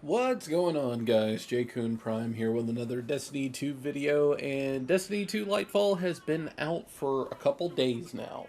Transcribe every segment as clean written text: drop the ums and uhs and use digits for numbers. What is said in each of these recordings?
What's going on, guys? J-Kun Prime here with another Destiny 2 video, and Destiny 2 Lightfall has been out for a couple days now.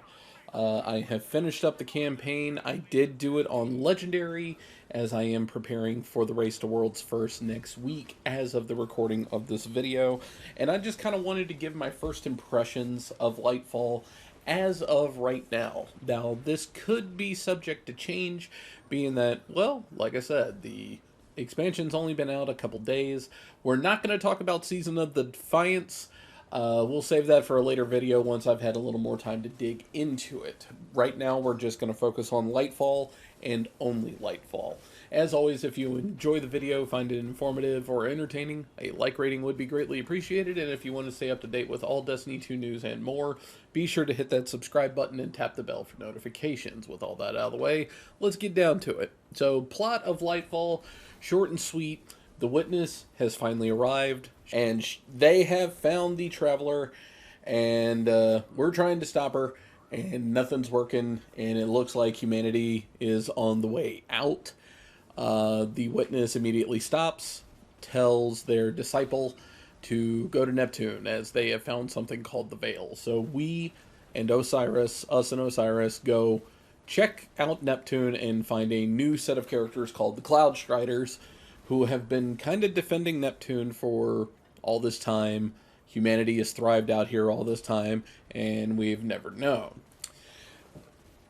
I have finished up the campaign. I did do it on Legendary, as I am preparing for the Race to Worlds First next week as of the recording of this video, and I just kind of wanted to give my first impressions of Lightfall as of right now. Now, this could be subject to change, being that, well, like I said, the expansion's only been out a couple days. We're not going to talk about Season of the Defiance. We'll save that for a later video once I've had a little more time to dig into it. Right now, we're just going to focus on Lightfall and only Lightfall. As always, if you enjoy the video, find it informative or entertaining, a like rating would be greatly appreciated. And if you want to stay up to date with all Destiny 2 news and more, be sure to hit that subscribe button and tap the bell for notifications. With all that out of the way, let's get down to it. So, plot of Lightfall, short and sweet. The Witness has finally arrived, and they have found the Traveler, and we're trying to stop her, and nothing's working, and it looks like humanity is on the way out. The Witness immediately stops, tells their disciple to go to Neptune, as they have found something called the Veil. So we and Osiris, us and Osiris, go check out Neptune and find a new set of characters called the Cloud Striders, who have been kind of defending Neptune for all this time. Humanity has thrived out here all this time, and we've never known.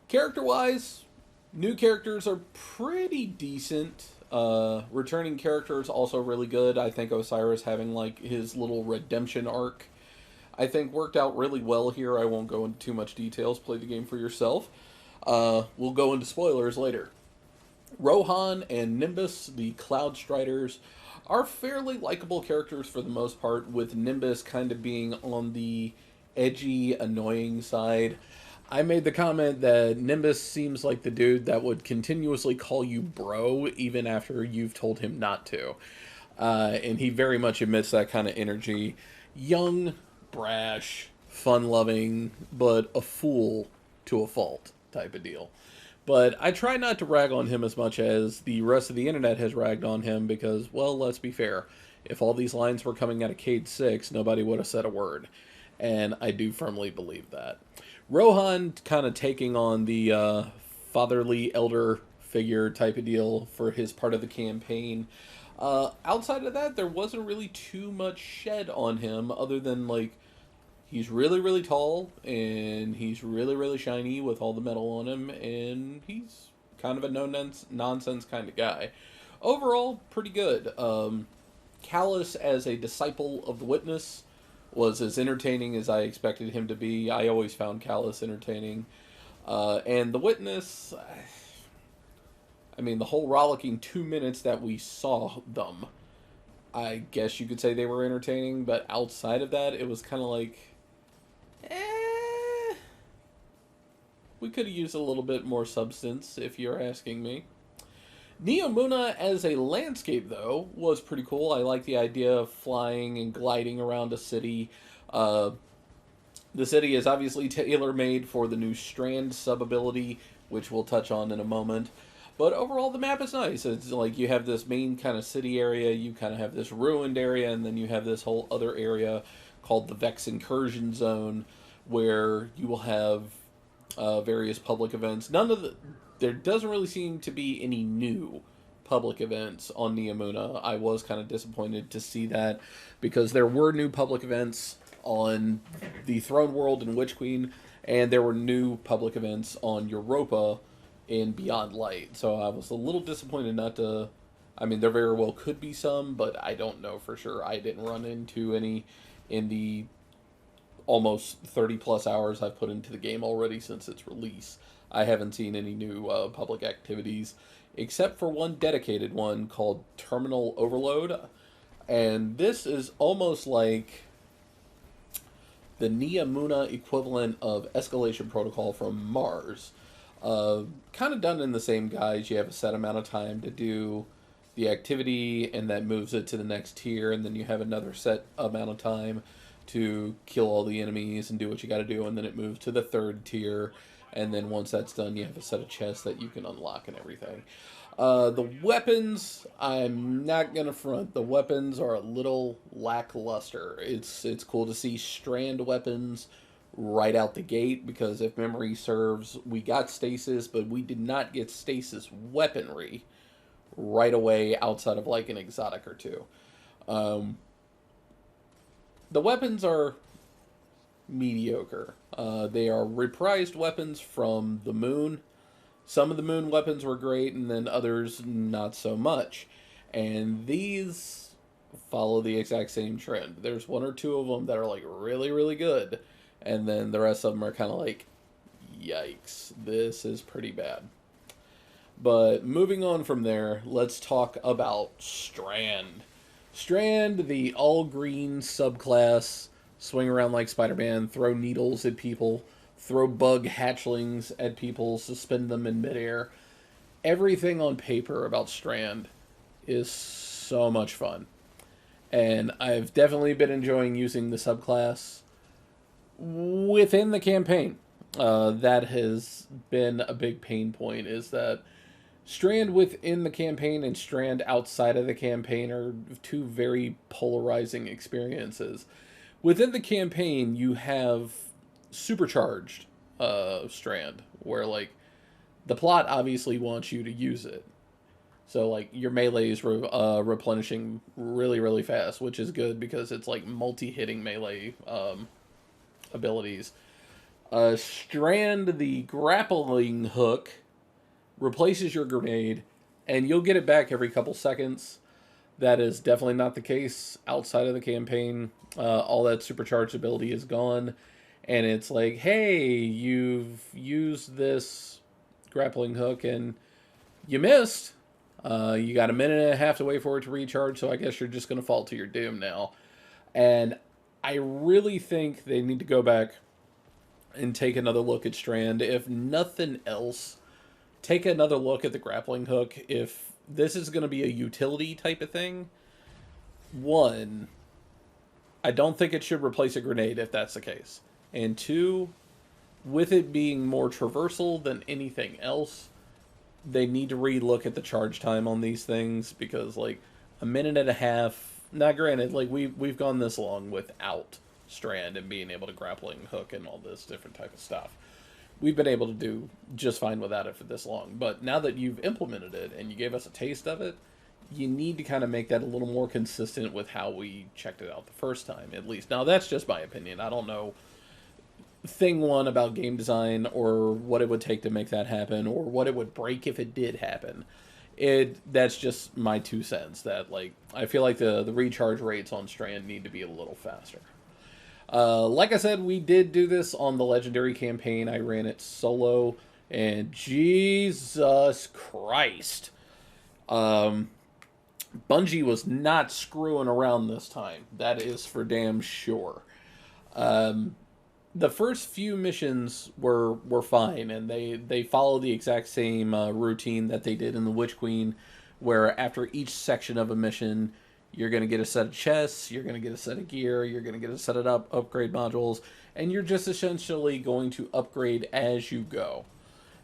Character-wise, new characters are pretty decent. Returning characters also really good. I think Osiris having like his little redemption arc, I think worked out really well here. I won't go into too much details. Play the game for yourself. We'll go into spoilers later. Rohan and Nimbus, the Cloud Striders, are fairly likable characters for the most part, with Nimbus kind of being on the edgy, annoying side. I made the comment that Nimbus seems like the dude that would continuously call you bro even after you've told him not to. And he very much emits that kind of energy. Young, brash, fun-loving, but a fool to a fault type of deal. But I try not to rag on him as much as the rest of the internet has ragged on him because, well, let's be fair. If all these lines were coming out of Cade 6, nobody would have said a word. And I do firmly believe that. Rohan kind of taking on the fatherly elder figure type of deal for his part of the campaign. Outside of that, there wasn't really too much shed on him other than, like, he's really, really tall, and he's really, really shiny with all the metal on him, and he's kind of a no-nonsense kind of guy. Overall, pretty good. Callus as a disciple of the Witness was as entertaining as I expected him to be. I always found Callus entertaining. And the Witness, I mean, the whole rollicking 2 minutes that we saw them, I guess you could say they were entertaining, but outside of that, it was kind of like, we could have used a little bit more substance, if you're asking me. Neomuna as a landscape, though, was pretty cool. I like the idea of flying and gliding around a city. The city is obviously tailor-made for the new Strand sub-ability, which we'll touch on in a moment. But overall, the map is nice. It's like you have this main kind of city area, you kind of have this ruined area, and then you have this whole other area called the Vex Incursion Zone, where you will have various public events. There doesn't really seem to be any new public events on Neomuna. I was kind of disappointed to see that, because there were new public events on the Throne World and Witch Queen, and there were new public events on Europa in Beyond Light. So I was a little disappointed not to... I mean, there very well could be some, but I don't know for sure. I didn't run into any in the almost 30 plus hours I've put into the game already since its release. I haven't seen any new public activities, except for one dedicated one called Terminal Overload. And this is almost like the Neomuna equivalent of Escalation Protocol from Mars. Kind of done in the same guise. You have a set amount of time to do the activity, and that moves it to the next tier, and then you have another set amount of time to kill all the enemies and do what you got to do, and then it moves to the third tier, And then once that's done, you have a set of chests that you can unlock and everything. The weapons, I'm not gonna front. The weapons are a little lackluster. It's cool to see strand weapons right out the gate because if memory serves, we got stasis, but we did not get stasis weaponry right away outside of like an exotic or two. Um, the weapons are mediocre. They are reprised weapons from the moon. Some of the moon weapons were great, and then others not so much. And these follow the exact same trend. There's one or two of them that are like really, really good, and then the rest of them are kind of like, yikes, this is pretty bad. But moving on from there, let's talk about Strand. Strand, the all green subclass, swing around like Spider Man, throw needles at people, throw bug hatchlings at people, suspend them in midair. Everything on paper about Strand is so much fun. And I've definitely been enjoying using the subclass within the campaign. That has been a big pain point, is that Strand within the campaign and Strand outside of the campaign are two very polarizing experiences. Within the campaign, you have supercharged Strand, where like the plot obviously wants you to use it. So like your melee is replenishing really really fast, which is good because it's like multi-hitting melee abilities. Strand, the grappling hook, replaces your grenade, and you'll get it back every couple seconds. That is definitely not the case outside of the campaign. All that supercharged ability is gone, and it's like, hey, you've used this grappling hook and you missed. You got a minute and a half to wait for it to recharge, so I guess you're just going to fall to your doom now. And I really think they need to go back and take another look at Strand. If nothing else, take another look at the grappling hook. If this is going to be a utility type of thing, one, I don't think it should replace a grenade if that's the case. And two, with it being more traversal than anything else, they need to re-look at the charge time on these things, because like a minute and a half, now granted, like we've gone this long without Strand and being able to grappling hook and all this different type of stuff. We've been able to do just fine without it for this long. But now that you've implemented it and you gave us a taste of it, you need to kind of make that a little more consistent with how we checked it out the first time, at least. Now, that's just my opinion. I don't know thing one about game design or what it would take to make that happen or what it would break if it did happen. That's just my 2 cents. That like I feel like the recharge rates on Strand need to be a little faster. Like I said, we did do this on the Legendary campaign. I ran it solo, and Jesus Christ. Bungie was not screwing around this time. That is for damn sure. The first few missions were fine, and they follow the exact same routine that they did in the Witch Queen, where after each section of a mission, you're going to get a set of chests, you're going to get a set of gear, you're going to get a set of upgrade modules, and you're just essentially going to upgrade as you go.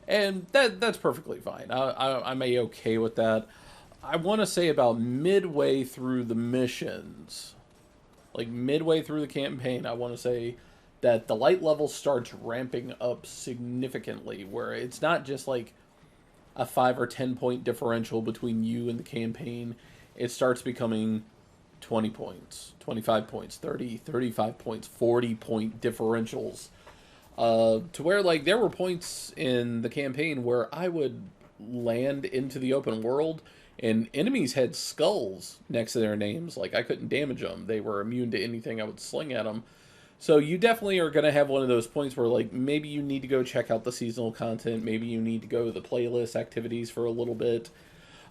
And that's perfectly fine. I'm A-okay with that. I want to say about midway through the missions, like midway through the campaign, I want to say that the light level starts ramping up significantly, where it's not just like a 5 or 10 point differential between you and the campaign. It starts becoming 20 points, 25 points, 30, 35 points, 40 point differentials. To where, like, there were points in the campaign where I would land into the open world and enemies had skulls next to their names. Like, I couldn't damage them. They were immune to anything I would sling at them. So you definitely are going to have one of those points where, like, maybe you need to go check out the seasonal content. Maybe you need to go to the playlist activities for a little bit.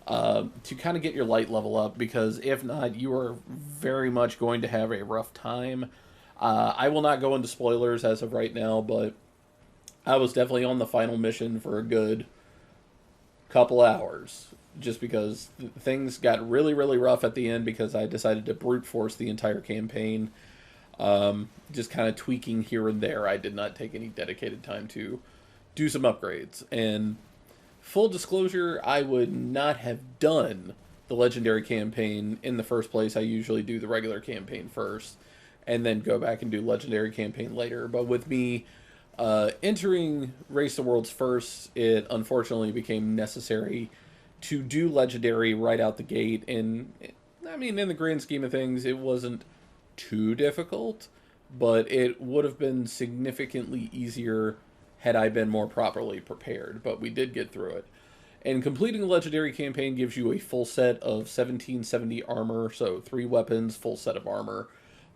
To kind of get your light level up, because if not, you are very much going to have a rough time. I will not go into spoilers as of right now, but I was definitely on the final mission for a good couple hours, just because things got really, really rough at the end because I decided to brute force the entire campaign, just kind of tweaking here and there. I did not take any dedicated time to do some upgrades. And full disclosure, I would not have done the legendary campaign in the first place. I usually do the regular campaign first and then go back and do legendary campaign later. But with me entering Race the Worlds first, it unfortunately became necessary to do legendary right out the gate. And I mean, in the grand scheme of things, it wasn't too difficult, but it would have been significantly easier had I been more properly prepared. But we did get through it. And completing the legendary campaign gives you a full set of 1770 armor, so 3 weapons, full set of armor,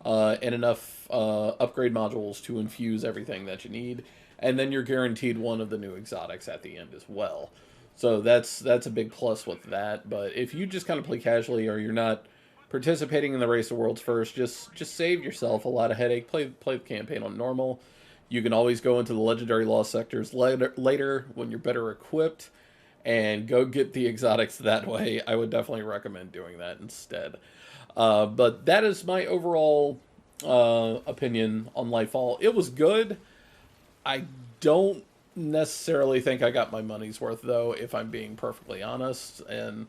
and enough upgrade modules to infuse everything that you need. And then you're guaranteed one of the new exotics at the end as well. So that's a big plus with that. But if you just kind of play casually, or you're not participating in the Race of Worlds first, just save yourself a lot of headache. Play the campaign on normal. You can always go into the legendary lost sectors later when you're better equipped, and go get the exotics that way. I would definitely recommend doing that instead. But that is my overall opinion on Lightfall. It was good. I don't necessarily think I got my money's worth, though, if I'm being perfectly honest. And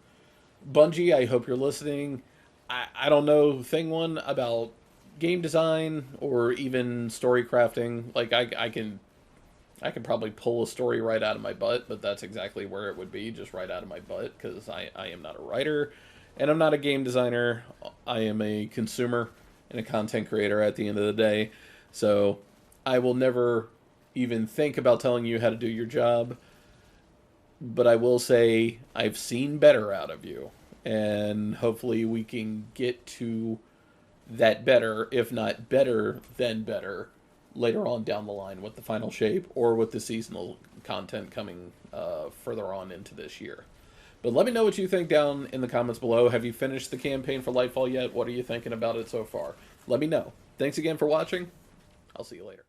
Bungie, I hope you're listening. I don't know thing one about game design or even story crafting. Like, I can probably pull a story right out of my butt, but that's exactly where it would be, just right out of my butt, because I am not a writer, and I'm not a game designer. I am a consumer and a content creator at the end of the day, so I will never even think about telling you how to do your job, but I will say I've seen better out of you, and hopefully we can get to that better, if not better than better, later on down the line with the final shape or with the seasonal content coming further on into this year. But let me know what you think down in the comments below. Have you finished the campaign for Lightfall yet? What are you thinking about it so far? Let me know. Thanks again for watching. I'll see you later.